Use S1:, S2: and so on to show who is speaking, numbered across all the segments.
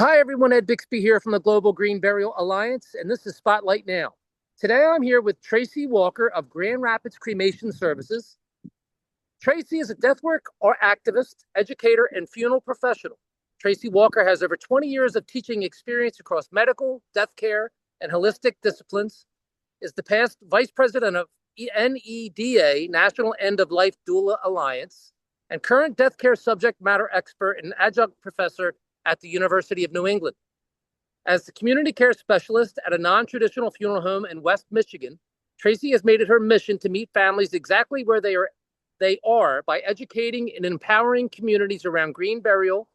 S1: Hi, everyone. Ed Bixby here from the Global Green Burial Alliance, and this is Spotlight Now. Today, I'm here with Tracey Walker of Grand Rapids Cremation Services. Tracey is a deathwork or activist, educator, and funeral professional. Tracey Walker has over 20 years of teaching experience across medical, death care, and holistic disciplines, is the past Vice President of NEDA, National End of Life Doula Alliance, and current death care subject matter expert and adjunct professor at the University of New England. As the community care specialist at a non-traditional funeral home in West Michigan, Tracey has made it her mission to meet families exactly where they are by educating and empowering communities around green burial,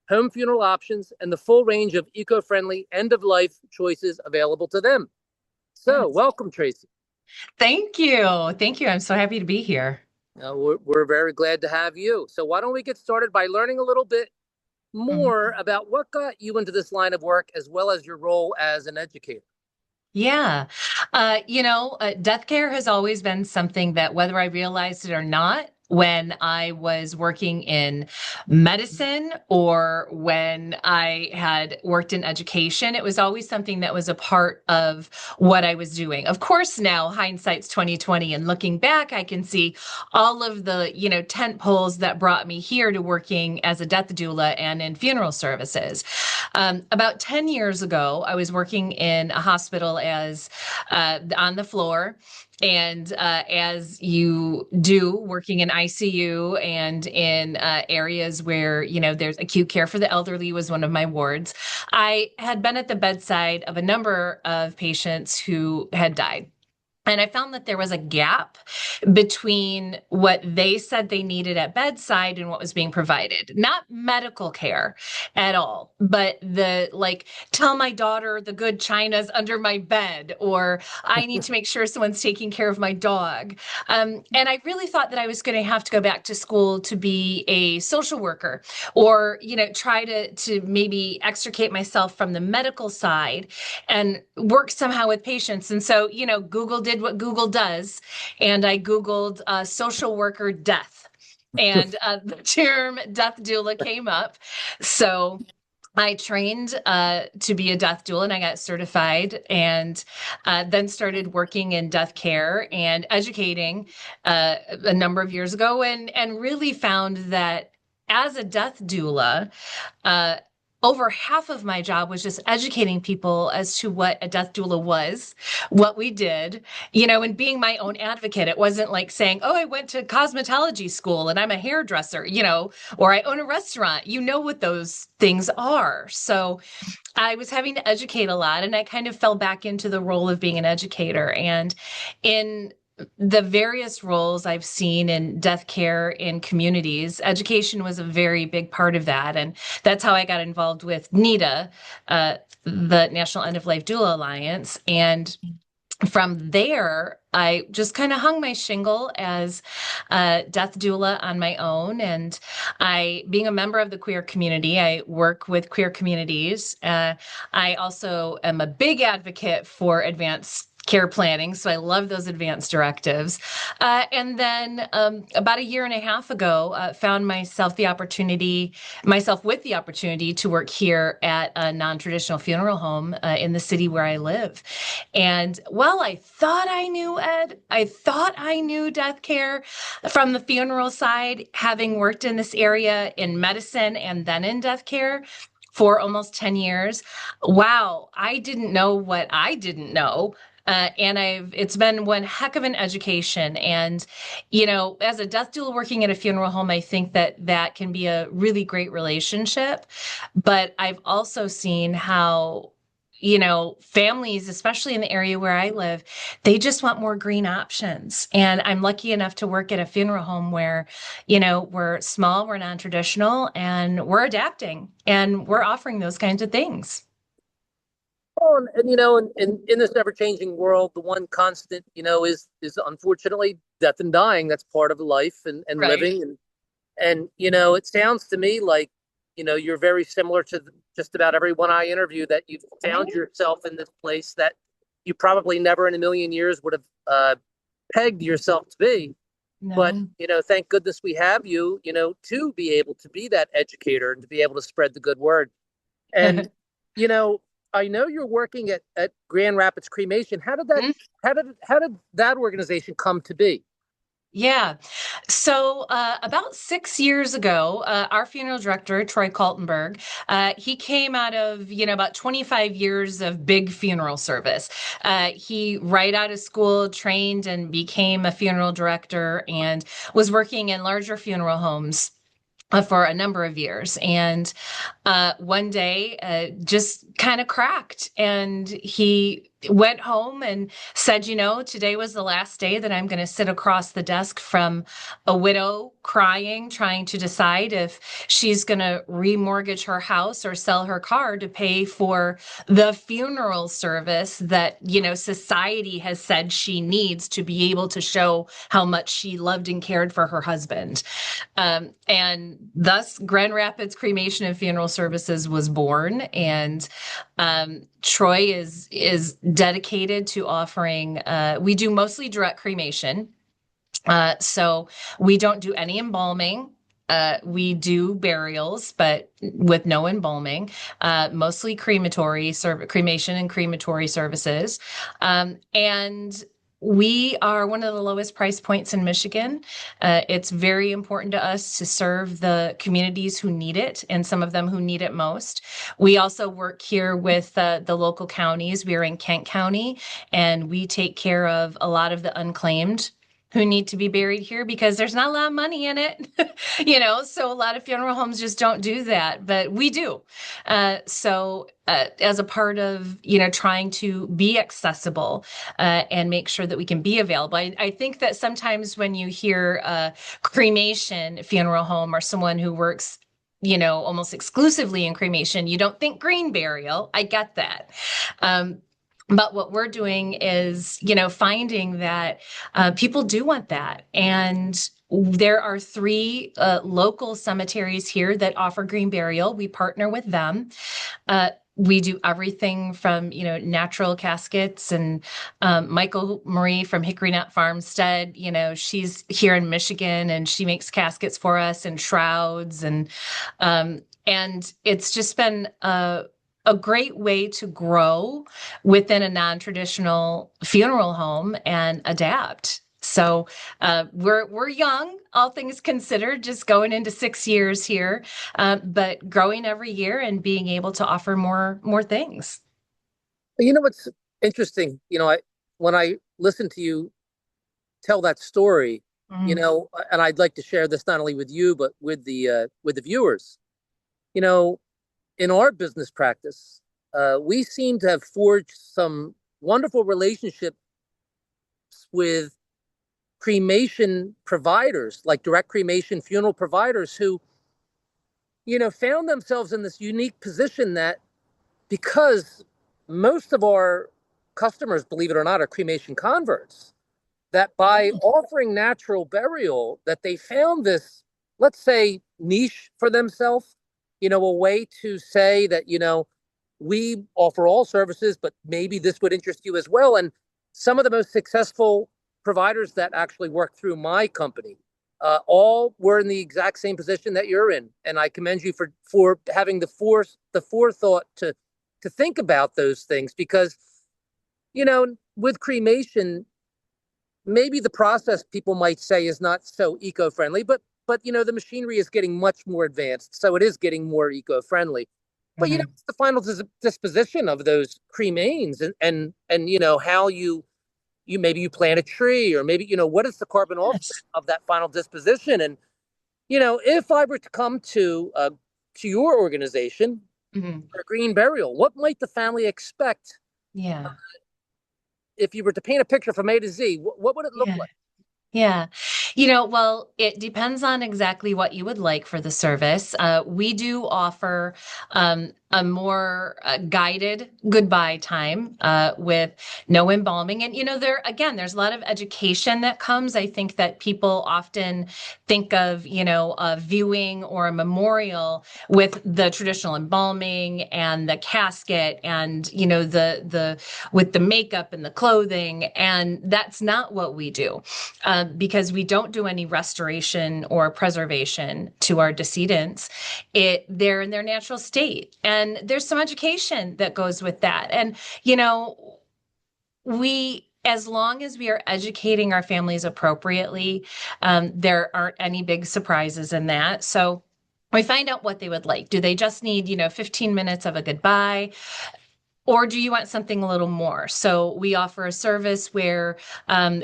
S1: home funeral options, and the full range of eco-friendly end-of-life choices available to them. So,
S2: Yes.
S1: welcome, Tracey.
S2: Thank you. Thank you. I'm so happy to be here.
S1: We're very glad to have you. So, why don't we get started by learning a little bit
S2: Mhm.
S1: more about what got you into this line of work, as well as your role as an educator?
S2: Yeah. Death care has always been something that, whether I realized it or not, when I was working in medicine or when I had worked in education, it was always something that was a part of what I was doing. Of course, now hindsight's 2020, and looking back, I can see all of the, tent poles that brought me here to working as a death doula and in funeral services. About 10 years ago, I was working in a hospital as on the floor. And as you do, working in ICU and in areas where, there's acute care for the elderly was one of my wards. I had been at the bedside of a number of patients who had died. And I found that there was a gap between what they said they needed at bedside and what was being provided. Not medical care at all, but tell my daughter the good china's under my bed, or I need to make sure someone's taking care of my dog. And I really thought that I was going to have to go back to school to be a social worker, or, try to maybe extricate myself from the medical side and work somehow with patients. And so, Google did what Google does, and I Googled social worker death, and the term death doula came up. So I trained to be a death doula, and I got certified, and then started working in death care and educating a number of years ago, and really found that as a death doula, uh, over half of my job was just educating people as to what a death doula was, what we did, and being my own advocate. It wasn't like saying, oh, I went to cosmetology school and I'm a hairdresser, or I own a restaurant. You know what those things are. So I was having to educate a lot, and I kind of fell back into the role of being an educator. And in the various roles I've seen in death care in communities, education was a very big part of that. And that's how I got involved with NEDA, the National End of Life Doula Alliance. And from there, I just kind of hung my shingle as a death doula on my own. And being a member of the queer community, I work with queer communities. I also am a big advocate for advanced care planning. So I love those advanced directives. And then about a year and a half ago, found myself with the opportunity to work here at a non-traditional funeral home in the city where I live. And while I thought I knew Ed, I thought I knew death care from the funeral side, having worked in this area in medicine and then in death care for almost 10 years. Wow, I didn't know what I didn't know. And it's been one heck of an education. And, as a death doula working at a funeral home, I think that can be a really great relationship. But I've also seen how, families, especially in the area where I live, they just want more green options. And I'm lucky enough to work at a funeral home where, we're small, we're non-traditional, and we're adapting, and we're offering those kinds of things.
S1: Oh, in this ever-changing world, the one constant, is unfortunately death and dying. That's part of life and
S2: Right.
S1: living. And it sounds to me like, you're very similar to just about everyone I interview, that you've found
S2: Right.
S1: yourself in this place that you probably never in a million years would have pegged yourself to be. But,
S2: No.
S1: thank goodness we have you, to be able to be that educator and to be able to spread the good word. And You know, I know you're working at Grand Rapids Cremation. How did that organization come to be?
S2: Yeah. So about 6 years ago, our funeral director, Troy Kaltenberg, he came out of, about 25 years of big funeral service. He, right out of school, trained and became a funeral director and was working in larger funeral homes for a number of years. And one day just kind of cracked. And he went home and said, today was the last day that I'm going to sit across the desk from a widow crying, trying to decide if she's going to remortgage her house or sell her car to pay for the funeral service that, society has said she needs to be able to show how much she loved and cared for her husband. And thus, Grand Rapids Cremation and Funeral Services was born. And Troy is dedicated to offering. We do mostly direct cremation, so we don't do any embalming. We do burials, but with no embalming, mostly cremation and crematory services. And we are one of the lowest price points in Michigan. It's very important to us to serve the communities who need it, and some of them who need it most. We also work here with the local counties. We are in Kent County, and we take care of a lot of the unclaimed who need to be buried here because there's not a lot of money in it, so a lot of funeral homes just don't do that, but we do. So as a part of, trying to be accessible and make sure that we can be available. I think that sometimes when you hear cremation funeral home or someone who works almost exclusively in cremation, you don't think green burial. I get that. But what we're doing is, finding that people do want that. And there are three local cemeteries here that offer green burial. We partner with them. We do everything from, natural caskets, and Michael Marie from Hickory Nut Farmstead, she's here in Michigan and she makes caskets for us and shrouds. And it's just been a great way to grow within a non-traditional funeral home and adapt. So we're young, all things considered, just going into 6 years here, but growing every year and being able to offer more things.
S1: You know what's interesting? When I listen to you tell that story,
S2: Mm.
S1: and I'd like to share this not only with you but with the viewers. You know, in our business practice, we seem to have forged some wonderful relationships with cremation providers, like direct cremation funeral providers who, found themselves in this unique position that because most of our customers, believe it or not, are cremation converts, that by offering natural burial, that they found this, let's say, niche for themselves, a way to say that, we offer all services, but maybe this would interest you as well. And some of the most successful providers that actually work through my company all were in the exact same position that you're in. And I commend you for having the forethought to think about those things because, with cremation, maybe the process people might say is not so eco-friendly, but the machinery is getting much more advanced, so it is getting more eco-friendly. But
S2: Mhm.
S1: it's the final disposition of those cremains, and how you maybe you plant a tree, or maybe what is the carbon offset
S2: Yes.
S1: of that final disposition. And if I were to come to your organization
S2: Mhm.
S1: for a green burial, what might the family expect
S2: Yeah.
S1: if you were to paint a picture from A to Z? What would it look
S2: Yeah.
S1: like?
S2: Yeah. Well, it depends on exactly what you would like for the service. We do offer a more guided goodbye time with no embalming. And, there's a lot of education that comes. I think that people often think of, a viewing or a memorial with the traditional embalming and the casket and, with the makeup and the clothing. And that's not what we do. Because we don't do any restoration or preservation to our decedents. They're in their natural state. And then there's some education that goes with that. And, you know, as long as we are educating our families appropriately, there aren't any big surprises in that. So we find out what they would like. Do they just need, 15 minutes of a goodbye? Or do you want something a little more? So we offer a service where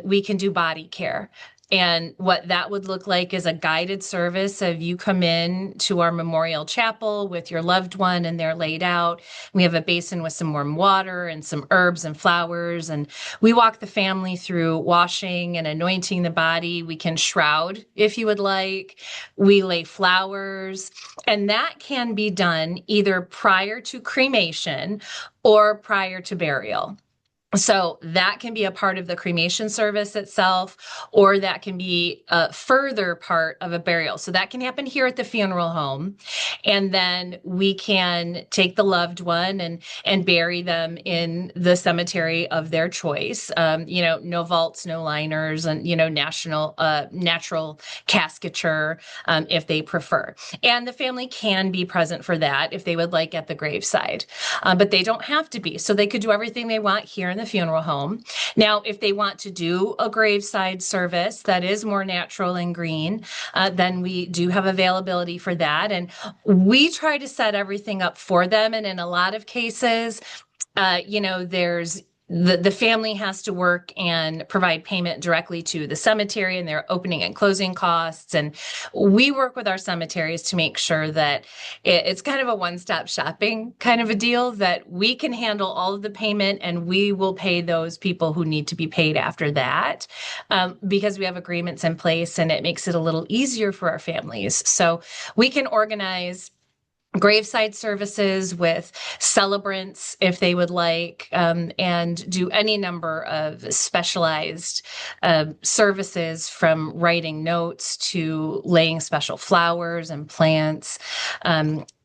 S2: we can do body care. And what that would look like is a guided service of you come in to our memorial chapel with your loved one and they're laid out. We have a basin with some warm water and some herbs and flowers. And we walk the family through washing and anointing the body. We can shroud if you would like. We lay flowers. And that can be done either prior to cremation or prior to burial. So that can be a part of the cremation service itself, or that can be a further part of a burial. So that can happen here at the funeral home. And then we can take the loved one and bury them in the cemetery of their choice. No vaults, no liners, and, natural casketure if they prefer. And the family can be present for that if they would like at the graveside, but they don't have to be. So they could do everything they want here in the funeral home. Now, if they want to do a graveside service that is more natural and green, then we do have availability for that. And we try to set everything up for them. And in a lot of cases, there's the family has to work and provide payment directly to the cemetery and their opening and closing costs. And we work with our cemeteries to make sure that it's kind of a one-stop shopping kind of a deal, that we can handle all of the payment and we will pay those people who need to be paid after that, because we have agreements in place and it makes it a little easier for our families. So we can organize graveside services with celebrants if they would like, and do any number of specialized services, from writing notes to laying special flowers and plants,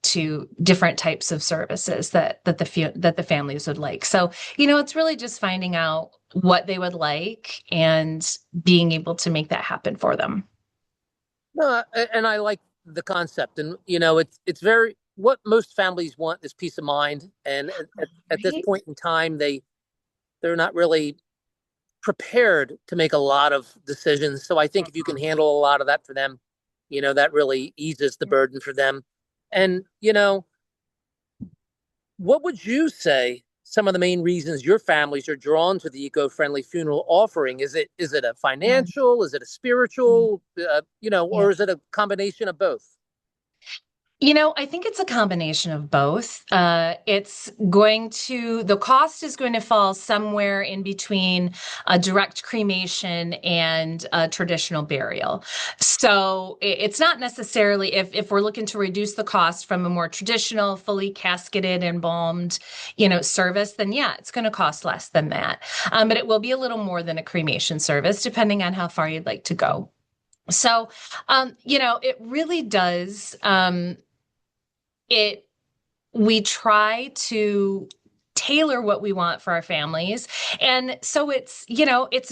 S2: to different types of services that the families would like. So, it's really just finding out what they would like and being able to make that happen for them.
S1: No, and I like the concept, and it's very what most families want is peace of mind, and at this
S2: Right?
S1: point in time, they're not really prepared to make a lot of decisions. So I think if you can handle a lot of that for them, that really eases the burden for them. And what would you say some of the main reasons your families are drawn to the eco-friendly funeral offering? Is it a financial? Is it a spiritual?
S2: Yeah.
S1: Or is it a combination of both?
S2: I think it's a combination of both. The cost is going to fall somewhere in between a direct cremation and a traditional burial. So it's not necessarily, if we're looking to reduce the cost from a more traditional, fully casketed, embalmed, service, then yeah, it's going to cost less than that. But it will be a little more than a cremation service, depending on how far you'd like to go. So, it really does. It We try to tailor what we want for our families. And so it's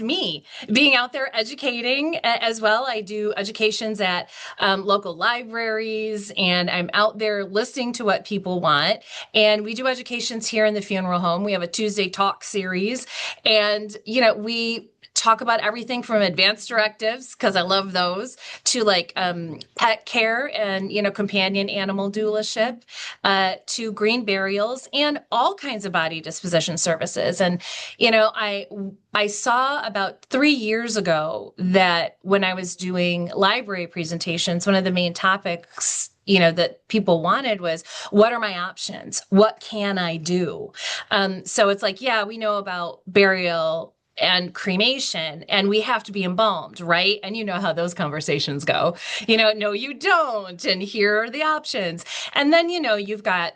S2: me being out there educating as well. I do educations at local libraries, and I'm out there listening to what people want. And we do educations here in the funeral home. We have a Tuesday talk series, and we talk about everything from advanced directives, because I love those, to like pet care and companion animal doulaship, to green burials and all kinds of body disposition services. And I saw about 3 years ago that when I was doing library presentations, one of the main topics that people wanted was, what are my options? What can I do? So it's like, yeah, we know about burial and cremation, and we have to be embalmed, right? And you know how those conversations go. No, you don't. And here are the options. And then, you've got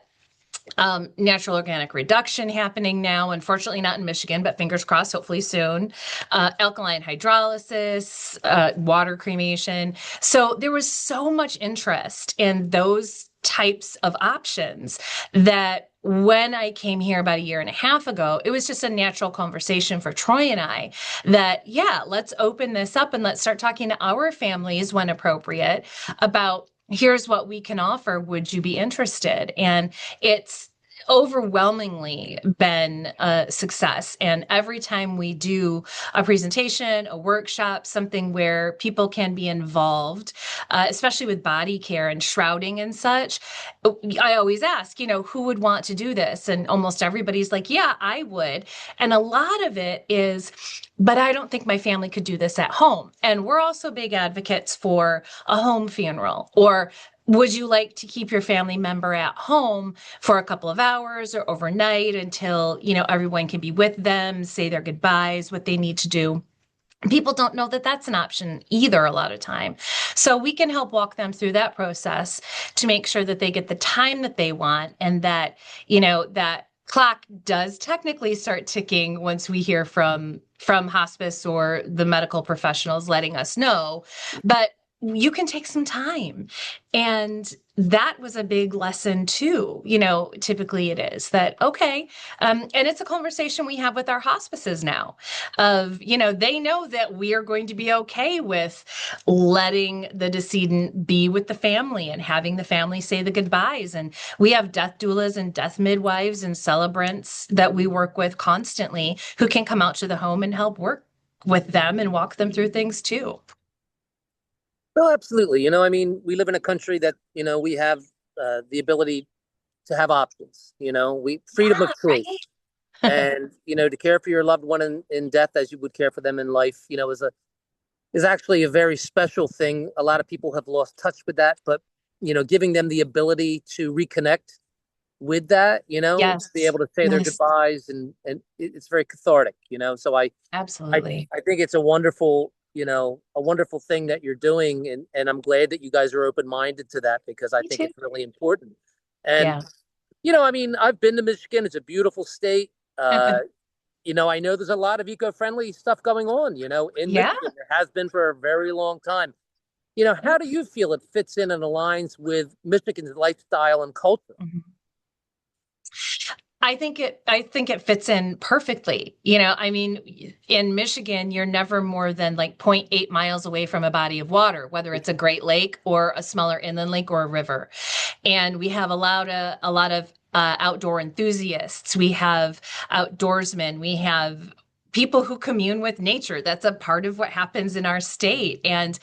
S2: natural organic reduction happening now, unfortunately not in Michigan, but fingers crossed, hopefully soon. Alkaline hydrolysis, water cremation. So there was so much interest in those types of options that when I came here about a year and a half ago, it was just a natural conversation for Troy and I that, yeah, let's open this up and let's start talking to our families when appropriate about here's what we can offer. Would you be interested? And it's overwhelmingly been a success. And every time we do a presentation, a workshop, something where people can be involved, especially with body care and shrouding and such, I always ask, who would want to do this? And almost everybody's like, yeah, I would. And a lot of it is, but I don't think my family could do this at home. And we're also big advocates for a home funeral, or would you like to keep your family member at home for a couple of hours or overnight until, everyone can be with them, say their goodbyes, what they need to do? People don't know that that's an option either a lot of time. So we can help walk them through that process to make sure that they get the time that they want, and that, that clock does technically start ticking once we hear from hospice or the medical professionals letting us know. But you can take some time. And that was a big lesson too. Typically it is that, okay. And it's a conversation we have with our hospices now of, they know that we are going to be okay with letting the decedent be with the family and having the family say the goodbyes. And we have death doulas and death midwives and celebrants that we work with constantly who can come out to the home and help work with them and walk them through things too.
S1: No, absolutely. I mean, we live in a country that, we have the ability to have options, we freedom
S2: Yeah,
S1: of choice.
S2: right.
S1: And, to care for your loved one in death as you would care for them in life, is actually a very special thing. A lot of people have lost touch with that, but, giving them the ability to reconnect with that, to be
S2: Yes.
S1: able to say their
S2: Yes.
S1: goodbyes, and it's very cathartic, so I
S2: Absolutely.
S1: I think it's a wonderful thing that you're doing, and I'm glad that you guys are open-minded to that, because I
S2: Me
S1: think
S2: too.
S1: it's really important. And
S2: Yeah.
S1: I mean, I've been to Michigan. It's a beautiful state. I know there's a lot of eco-friendly stuff going on, in
S2: Yeah.
S1: Michigan. There has been for a very long time. How do you feel it fits in and aligns with Michigan's lifestyle and culture?
S2: Mhm. I think it fits in perfectly. I mean, in Michigan, you're never more than like zero point 0.8 miles away from a body of water, whether it's a Great Lake or a smaller inland lake or a river. And we have a lot of outdoor enthusiasts. We have outdoorsmen. We have people who commune with nature. That's a part of what happens in our state. And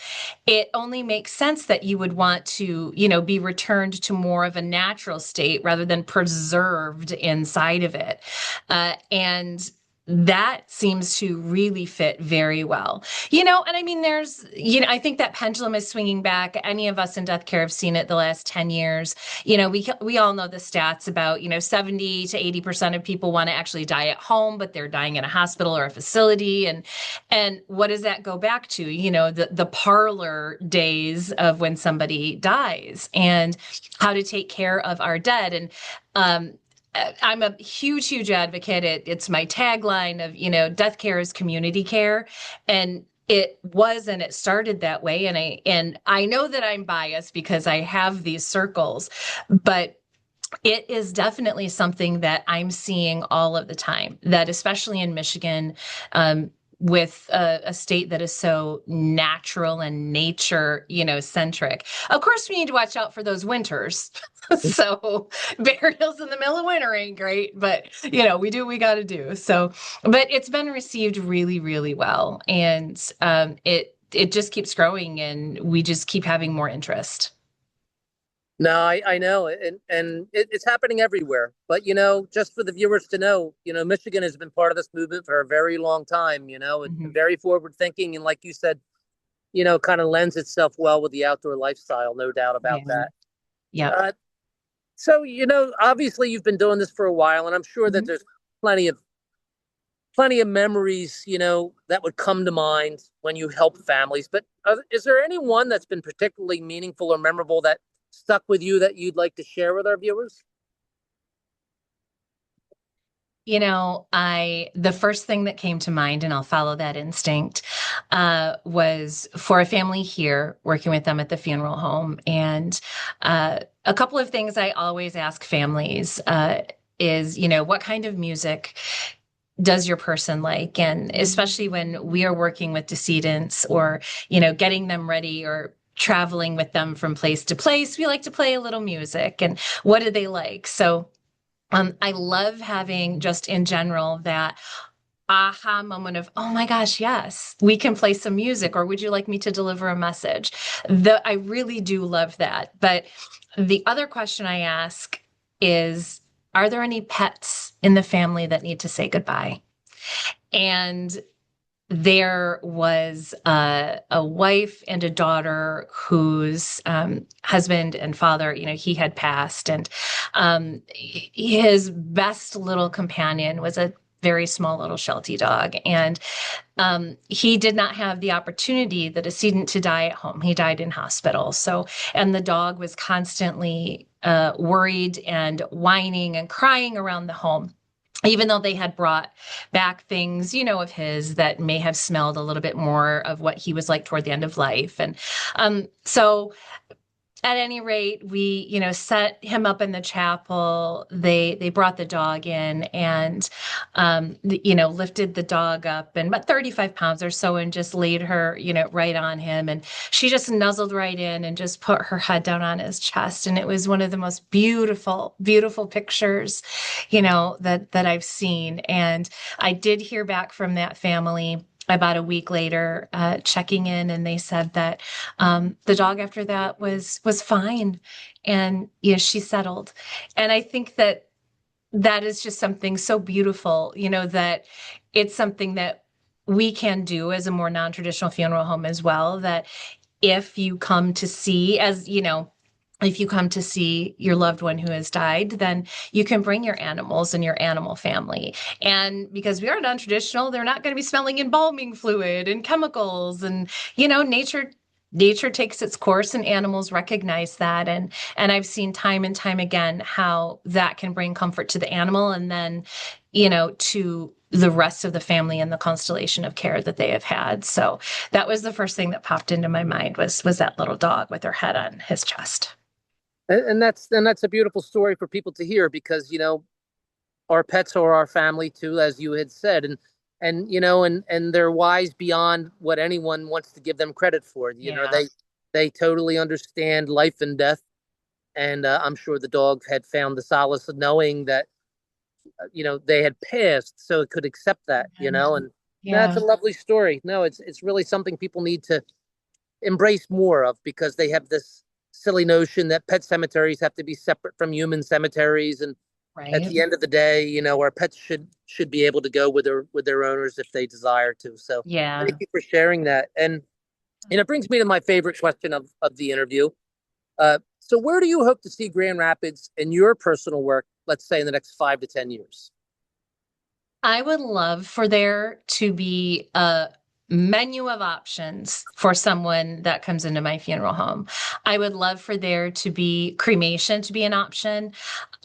S2: it only makes sense that you would want to, be returned to more of a natural state rather than preserved inside of it. And that seems to really fit very well. And I mean, I think that pendulum is swinging back. Any of us in death care have seen it the last 10 years. We all know the stats about, 70 to 80% of people want to actually die at home, but they're dying in a hospital or a facility. And what does that go back to? The parlor days of when somebody dies, and how to take care of our dead. And I'm a huge, huge advocate. It's my tagline of, death care is community care. And it was, and it started that way. And I know that I'm biased because I have these circles, but it is definitely something that I'm seeing all of the time, that especially in Michigan, with a state that is so natural and nature, centric. Of course, we need to watch out for those winters. So burials in the middle of winter ain't great, but we do what we got to do. So, but it's been received really, really well, and it just keeps growing, and we just keep having more interest.
S1: No, I know, and it's happening everywhere. But just for the viewers to know, Michigan has been part of this movement for a very long time. And
S2: Mhm.
S1: very forward thinking, and like you said, kind of lends itself well with the outdoor lifestyle. No doubt about
S2: Yeah.
S1: that.
S2: Yep.
S1: Uh, so obviously you've been doing this for a while, and I'm sure that
S2: Mhm.
S1: there's plenty of plenty of memories, that would come to mind when you help families. But is there any one that's been particularly meaningful or memorable that stuck with you that you'd like to share with our viewers?
S2: The first thing that came to mind, and I'll follow that instinct, was for a family here, working with them at the funeral home. And a couple of things I always ask families is, what kind of music does your person like? And especially when we are working with decedents, or, getting them ready, or traveling with them from place to place, we like to play a little music. And what do they like? So I love having, just in general, that aha moment of, oh my gosh, yes, we can play some music, or would you like me to deliver a message? I really do love that. But the other question I ask is, are there any pets in the family that need to say goodbye? And there was a wife and a daughter whose husband and father, he had passed, and his best little companion was a very small little Sheltie dog. And he did not have the opportunity, the decedent, to die at home. He died in hospital. So, and the dog was constantly worried and whining and crying around the home, even though they had brought back things, of his that may have smelled a little bit more of what he was like toward the end of life. And so at any rate, we, set him up in the chapel. They brought the dog in, and, lifted the dog up, and about 35 pounds or so, and just laid her, right on him. And she just nuzzled right in and just put her head down on his chest. And it was one of the most beautiful, beautiful pictures, that I've seen. And I did hear back from that family about a week later, checking in, and they said that the dog after that was fine, and she settled. And I think that is just something so beautiful, that it's something that we can do as a more non-traditional funeral home as well. That if you come to see, if you come to see your loved one who has died, then you can bring your animals and your animal family. And because we are non-traditional, they're not going to be smelling embalming fluid and chemicals. And, nature takes its course, and animals recognize that. And I've seen time and time again how that can bring comfort to the animal, and then, to the rest of the family and the constellation of care that they have had. So that was the first thing that popped into my mind was that little dog with her head on his chest.
S1: And that's a beautiful story for people to hear, because our pets are our family too, as you had said, and they're wise beyond what anyone wants to give them credit for. They totally understand life and death, and I'm sure the dog had found the solace of knowing that they had passed, so it could accept that. And that's
S2: Yeah.
S1: a lovely story. No, it's really something people need to embrace more of, because they have this silly notion that pet cemeteries have to be separate from human cemeteries, and at
S2: Right.
S1: the end of the day, our pets should be able to go with their owners if they desire to. So thank
S2: Yeah.
S1: you for sharing that. And it brings me to my favorite question of the interview. So where do you hope to see Grand Rapids in your personal work, let's say in the next 5 to 10 years?
S2: I would love for there to be a menu of options for someone that comes into my funeral home. I would love for there to be cremation to be an option,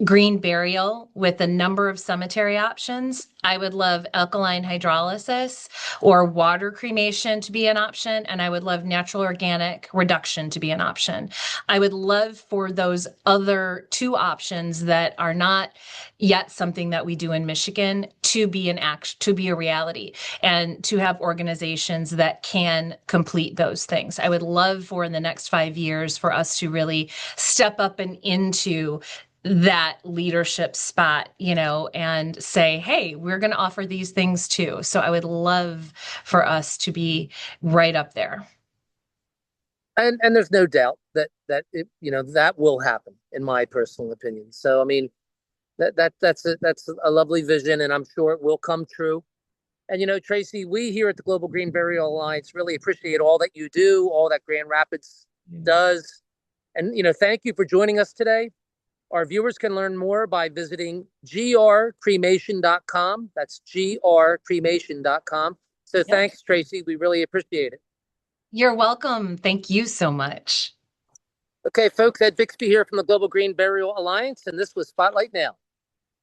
S2: green burial with a number of cemetery options. I would love alkaline hydrolysis or water cremation to be an option. And I would love natural organic reduction to be an option. I would love for those other two options that are not yet something that we do in Michigan to be to be a reality, and to have organizations that can complete those things. I would love for in the next 5 years for us to really step up and into that leadership spot, and say, hey, we're going to offer these things too. So I would love for us to be right up there.
S1: And there's no doubt that will happen, in my personal opinion. So I mean, that's a lovely vision, and I'm sure it will come true. And Tracey, we here at the Global Green Burial Alliance really appreciate all that you do, all that Grand Rapids does. And thank you for joining us today. Our viewers can learn more by visiting grcremation.com. That's grcremation.com. So
S2: Yep.
S1: thanks, Tracey. We really appreciate it.
S2: You're welcome. Thank you so much.
S1: Okay, folks, Ed Bixby here from the Global Green Burial Alliance, and this was Spotlight Now.